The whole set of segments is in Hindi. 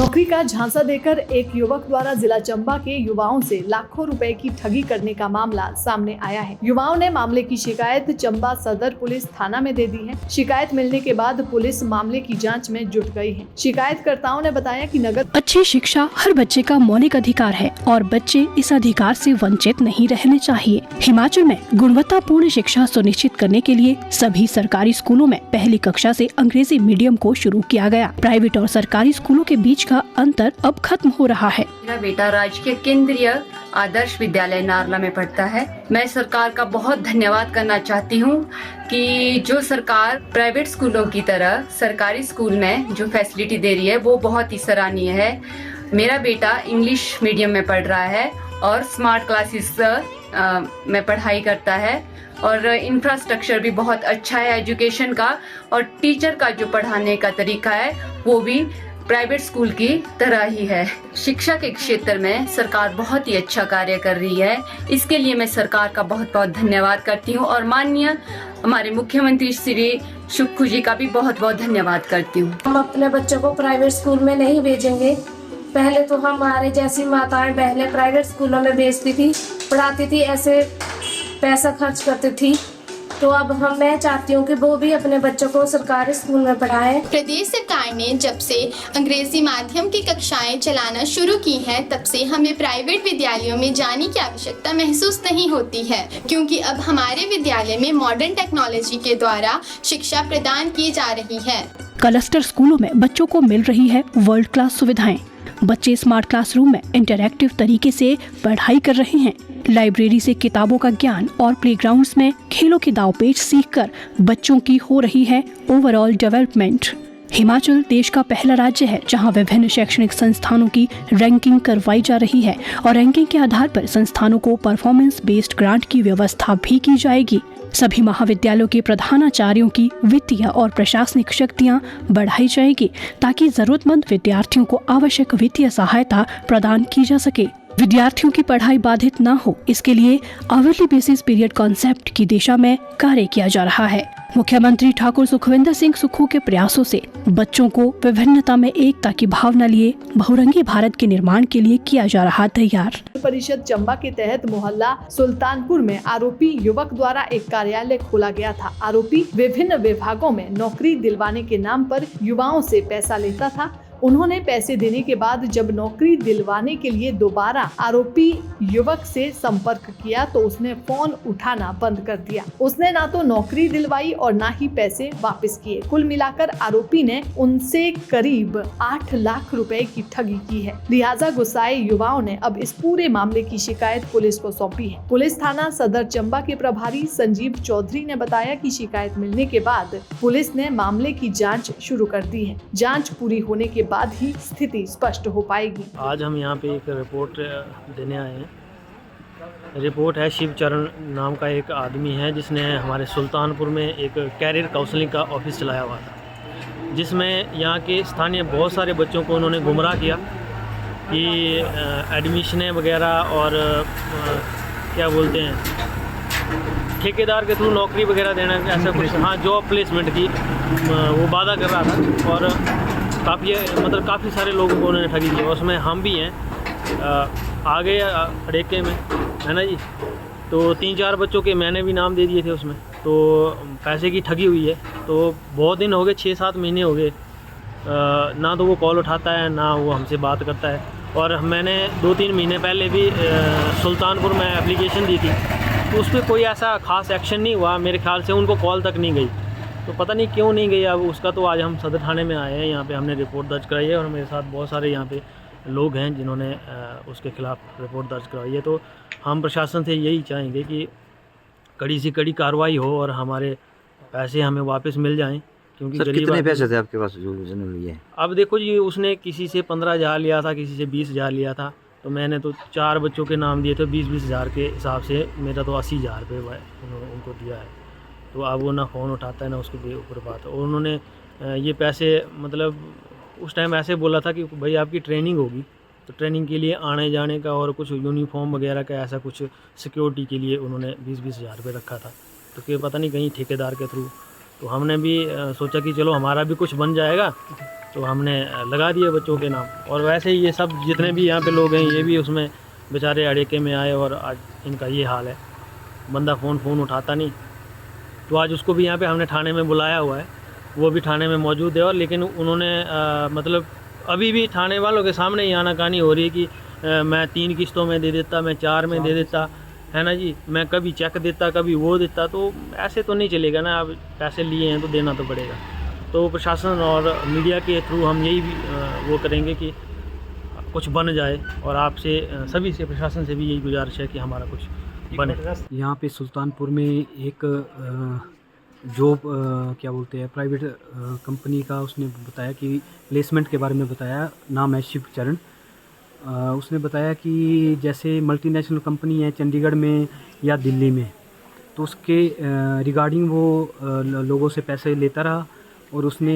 नौकरी का झांसा देकर एक युवक द्वारा जिला चंबा के युवाओं से लाखों रुपए की ठगी करने का मामला सामने आया है। युवाओं ने मामले की शिकायत चंबा सदर पुलिस थाना में दे दी है। शिकायत मिलने के बाद पुलिस मामले की जांच में जुट गई है। शिकायतकर्ताओं ने बताया कि नगर अच्छी शिक्षा हर बच्चे का मौलिक अधिकार है और बच्चे इस अधिकार से वंचित नहीं रहने चाहिए। हिमाचल में गुणवत्तापूर्ण शिक्षा सुनिश्चित करने के लिए सभी सरकारी स्कूलों में पहली कक्षा से अंग्रेजी मीडियम को शुरू किया गया। प्राइवेट और सरकारी स्कूलों के बीच का अंतर अब खत्म हो रहा है। मेरा बेटा राजकीय केंद्रीय आदर्श विद्यालय नारला में पढ़ता है। मैं सरकार का बहुत धन्यवाद करना चाहती हूँ कि जो सरकार प्राइवेट स्कूलों की तरह सरकारी स्कूल में जो फैसिलिटी दे रही है वो बहुत ही सराहनीय है। मेरा बेटा इंग्लिश मीडियम में पढ़ रहा है और स्मार्ट क्लासेस में पढ़ाई करता है और इंफ्रास्ट्रक्चर भी बहुत अच्छा है एजुकेशन का, और टीचर का जो पढ़ाने का तरीका है वो भी प्राइवेट स्कूल की तरह ही है। शिक्षा के क्षेत्र में सरकार बहुत ही अच्छा कार्य कर रही है। इसके लिए मैं सरकार का बहुत बहुत धन्यवाद करती हूँ और माननीय हमारे मुख्यमंत्री श्री सुक्खू जी का भी बहुत बहुत धन्यवाद करती हूँ। हम अपने बच्चों को प्राइवेट स्कूल में नहीं भेजेंगे। पहले तो हमारे जैसी माताएं पहले प्राइवेट स्कूलों में भेजती थी, पढ़ाती थी, ऐसे पैसा खर्च करती थी। तो अब मैं चाहती हूँ कि वो भी अपने बच्चों को सरकारी स्कूल में पढ़ाएं। प्रदेश सरकार ने जब से अंग्रेजी माध्यम की कक्षाएं चलाना शुरू की हैं, तब से हमें प्राइवेट विद्यालयों में जाने की आवश्यकता महसूस नहीं होती है, क्योंकि अब हमारे विद्यालय में मॉडर्न टेक्नोलॉजी के द्वारा शिक्षा प्रदान की जा रही है। क्लस्टर स्कूलों में बच्चों को मिल रही है वर्ल्ड क्लास सुविधाएं। बच्चे स्मार्ट क्लासरूम में इंटरैक्टिव तरीके से पढ़ाई कर रहे हैं। लाइब्रेरी से किताबों का ज्ञान और प्लेग्राउंड्स में खेलों के दांवपेच सीखकर बच्चों की हो रही है ओवरऑल डेवलपमेंट। हिमाचल देश का पहला राज्य है जहां विभिन्न शैक्षणिक संस्थानों की रैंकिंग करवाई जा रही है और रैंकिंग के आधार पर संस्थानों को परफॉर्मेंस बेस्ड ग्रांट की व्यवस्था भी की जाएगी। सभी महाविद्यालयों के प्रधानाचार्यों की वित्तीय और प्रशासनिक शक्तियां बढ़ाई जाएगी ताकि जरूरतमंद विद्यार्थियों को आवश्यक वित्तीय सहायता प्रदान की जा सके। विद्यार्थियों की पढ़ाई बाधित न हो, इसके लिए आवरली बेसिस पीरियड कॉन्सेप्ट की दिशा में कार्य किया जा रहा है। मुख्यमंत्री ठाकुर सुखविंदर सिंह सुक्खू के प्रयासों से बच्चों को विभिन्नता में एकता की भावना लिए बहुरंगी भारत के निर्माण के लिए किया जा रहा तैयार। परिषद चंबा के तहत मोहल्ला सुल्तानपुर में आरोपी युवक द्वारा एक कार्यालय खोला गया था। आरोपी विभिन्न विभागों में नौकरी दिलवाने के नाम पर युवाओं से पैसा लेता था। उन्होंने पैसे देने के बाद जब नौकरी दिलवाने के लिए दोबारा आरोपी युवक से संपर्क किया तो उसने फोन उठाना बंद कर दिया। उसने ना तो नौकरी दिलवाई और ना ही पैसे वापस किए। कुल मिलाकर आरोपी ने उनसे करीब 8 लाख रुपए की ठगी की है। लिहाजा गुस्साए युवाओं ने अब इस पूरे मामले की शिकायत पुलिस को सौंपी है। पुलिस थाना सदर चंबा के प्रभारी संजीव चौधरी ने बताया कि शिकायत मिलने के बाद पुलिस ने मामले की जाँच शुरू कर दी है। जाँच पूरी होने के बाद ही स्थिति स्पष्ट हो पाएगी। आज हम यहाँ पे एक रिपोर्ट देने आए हैं। रिपोर्ट है शिवचरण नाम का एक आदमी है जिसने हमारे सुल्तानपुर में एक कैरियर काउंसलिंग का ऑफिस चलाया हुआ था, जिसमें यहाँ के स्थानीय बहुत सारे बच्चों को उन्होंने गुमराह किया कि एडमिशनें वगैरह और क्या बोलते हैं ठेकेदार के थ्रू नौकरी वगैरह देना, ऐसा कुछ, हाँ, जॉब प्लेसमेंट की वो वादा कर रहा था और काफ़ी सारे लोगों को उन्होंने ठगी की। उसमें हम भी हैं, आगे अड़ेके में है ना जी। तो 3-4 बच्चों के मैंने भी नाम दे दिए थे उसमें, तो पैसे की ठगी हुई है। तो बहुत दिन हो गए, 6-7 महीने हो गए, ना तो वो कॉल उठाता है ना वो हमसे बात करता है। और मैंने 2-3 महीने पहले भी सुल्तानपुर में एप्लीकेशन दी थी, तो उस पर कोई ऐसा ख़ास एक्शन नहीं हुआ। मेरे ख्याल से उनको कॉल तक नहीं गई, तो पता नहीं क्यों नहीं गई। अब उसका तो आज हम सदर थाने में आए हैं, यहाँ पे हमने रिपोर्ट दर्ज कराई है और मेरे साथ बहुत सारे यहाँ पे लोग हैं जिन्होंने उसके खिलाफ़ रिपोर्ट दर्ज कराई है। तो हम प्रशासन से यही चाहेंगे कि कड़ी से कड़ी कार्रवाई हो और हमारे पैसे हमें वापस मिल जाएं, क्योंकि सर कितने पैसे थे आपके पास जो लिए हैं? अब देखो जी, उसने किसी से 15,000 लिया था, किसी से 20,000 लिया था। तो मैंने तो 4 बच्चों के नाम दिए थे, 20-20 हज़ार के हिसाब से मेरा तो 80,000 रुपये उनको दिया है। तो अब वो ना फ़ोन उठाता है ना उसके ऊपर बात। और उन्होंने ये पैसे मतलब उस टाइम ऐसे बोला था कि भाई आपकी ट्रेनिंग होगी, तो ट्रेनिंग के लिए आने जाने का और कुछ यूनिफॉर्म वगैरह का ऐसा कुछ सिक्योरिटी के लिए उन्होंने 20-20 हज़ार रुपये रखा था। तो कि पता नहीं कहीं ठेकेदार के थ्रू। तो हमने भी सोचा कि चलो हमारा भी कुछ बन जाएगा, तो हमने लगा दिए बच्चों के नाम। और वैसे ही ये सब जितने भी यहाँ पे लोग हैं ये भी उसमें बेचारे अड़ेके में आए और आज इनका ये हाल है। बंदा फ़ोन उठाता नहीं, तो आज उसको भी यहाँ पे हमने थाने में बुलाया हुआ है, वो भी थाने में मौजूद है। और लेकिन उन्होंने मतलब अभी भी थाने वालों के सामने ही आनाकानी हो रही है कि मैं 3 किस्तों में दे देता, मैं 4 में दे देता, है ना जी, मैं कभी चेक देता कभी वो देता। तो ऐसे तो नहीं चलेगा ना, अब पैसे लिए हैं तो देना तो पड़ेगा। तो प्रशासन और मीडिया के थ्रू हम यही भी वो करेंगे कि कुछ बन जाए, और आपसे सभी से, प्रशासन से भी यही गुजारिश है कि हमारा कुछ बने। यहाँ पे सुल्तानपुर में एक जॉब क्या बोलते हैं प्राइवेट कंपनी का उसने बताया कि प्लेसमेंट के बारे में बताया। नाम है शिव चरण। उसने बताया कि जैसे मल्टीनेशनल कंपनी है चंडीगढ़ में या दिल्ली में, तो उसके रिगार्डिंग वो लोगों से पैसे लेता रहा। और उसने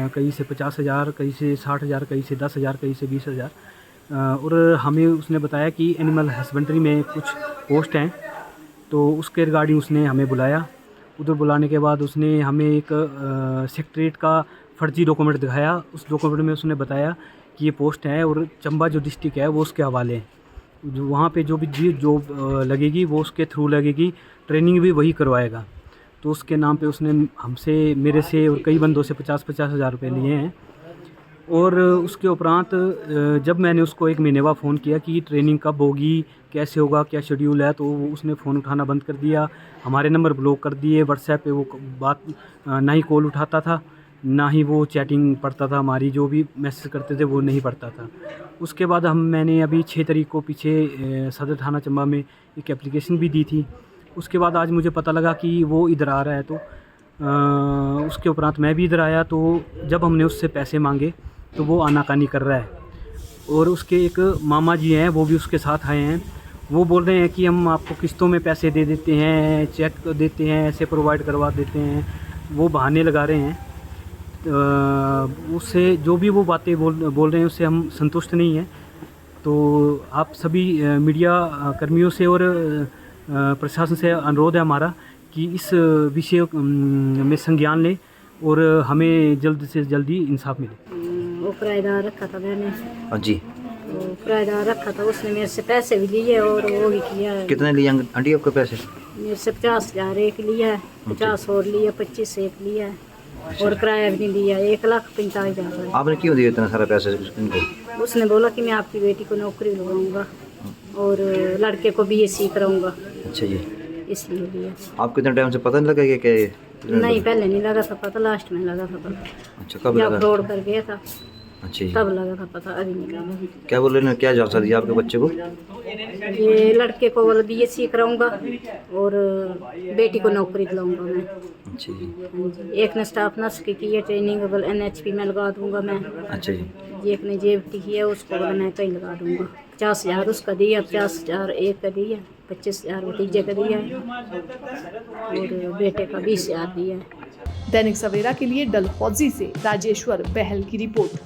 कहीं से 50,000, कहीं से 60,000, कहीं से 10,000, कहीं से 20,000। और हमें उसने बताया कि एनिमल हस्बेंड्री में कुछ पोस्ट हैं, तो उसके रिगार्डिंग उसने हमें बुलाया। उधर बुलाने के बाद उसने हमें एक सेक्रेटरीट का फर्जी डॉक्यूमेंट दिखाया। उस डॉक्यूमेंट में उसने बताया कि ये पोस्ट है और चंबा जो डिस्ट्रिक्ट है वो उसके हवाले है। जो वहाँ पे जो भी जॉब लगेगी वो उसके थ्रू लगेगी, ट्रेनिंग भी वही करवाएगा। तो उसके नाम पे उसने हमसे, मेरे से और कई बंदों से 50-50 हज़ार रुपये लिए हैं। और उसके उपरांत जब मैंने उसको 1 महीने बाद फ़ोन किया कि ट्रेनिंग कब होगी, कैसे होगा, क्या शेड्यूल है, तो उसने फ़ोन उठाना बंद कर दिया। हमारे नंबर ब्लॉक कर दिए। व्हाट्सएप पे वो बात ना ही कॉल उठाता था, ना ही वो चैटिंग पढ़ता था, हमारी जो भी मैसेज करते थे वो नहीं पढ़ता था। उसके बाद मैंने अभी 6 तारीख को पीछे सदर थाना चंबा में एक एप्लीकेशन भी दी थी। उसके बाद आज मुझे पता लगा कि वो इधर आ रहा है, तो उसके उपरांत मैं भी इधर आया। तो जब हमने उससे पैसे मांगे तो वो आनाकानी कर रहा है। और उसके एक मामा जी हैं, वो भी उसके साथ आए हैं। वो बोल रहे हैं कि हम आपको किस्तों में पैसे दे देते हैं, चेक देते हैं, ऐसे प्रोवाइड करवा देते हैं। वो बहाने लगा रहे हैं। उससे जो भी वो बातें बोल रहे हैं उससे हम संतुष्ट नहीं हैं। तो आप सभी मीडिया कर्मियों से और प्रशासन से अनुरोध है हमारा कि इस विषय में संज्ञान लें और हमें जल्द से जल्दी इंसाफ मिले। वो किराएदार रखा था मैंने। हाँ जी। तो किराएदार रखा था, उसने मेरे से पैसे भी लिए और वो भी किया है। कितने लिए आंटी आपके पैसे? मेरे से 50,000 एक लिया है, 50 और लिया, 25 एक लिया है। और किराया भी नहीं दिया, 1,45,000। आपने क्यों दिया इतना सारा पैसे उनको? उसने बोला कि मैं आपकी बेटी को नौकरी लगाऊंगा और लड़के को BSc कराऊंगा। अच्छा जी, इसलिए लिया। आपको इतने टाइम से पता नहीं लगा कि नहीं, पहले नहीं लगा था पता, लास्ट में लगा था पता। अच्छा, कब जब लगा? फ्रॉड कर गया था अच्छा जी, तब लगा था पता, अभी नहीं लगा। क्या बोल रहे हैं, क्या झांसा दिया आपके बच्चे को? ये लड़के को बोला BSc कराऊंगा और बेटी को नौकरी दिलाऊंगा मैं। अच्छा जी। हाँ जी। एक ने स्टाफ नर्स की है ट्रेनिंग, बोल NHP में लगा दूंगा मैं। अच्छा जी। एक ने JFT की है, उसको बोला मैं कहीं लगा दूंगा। 50,000 उसका दिया, 50,000 एक का दिया, 25,000 भतीजे का दिया है और बेटे का 20,000 दिया है। दैनिक सवेरा के लिए डलहौजी से राजेश्वर बहल की रिपोर्ट।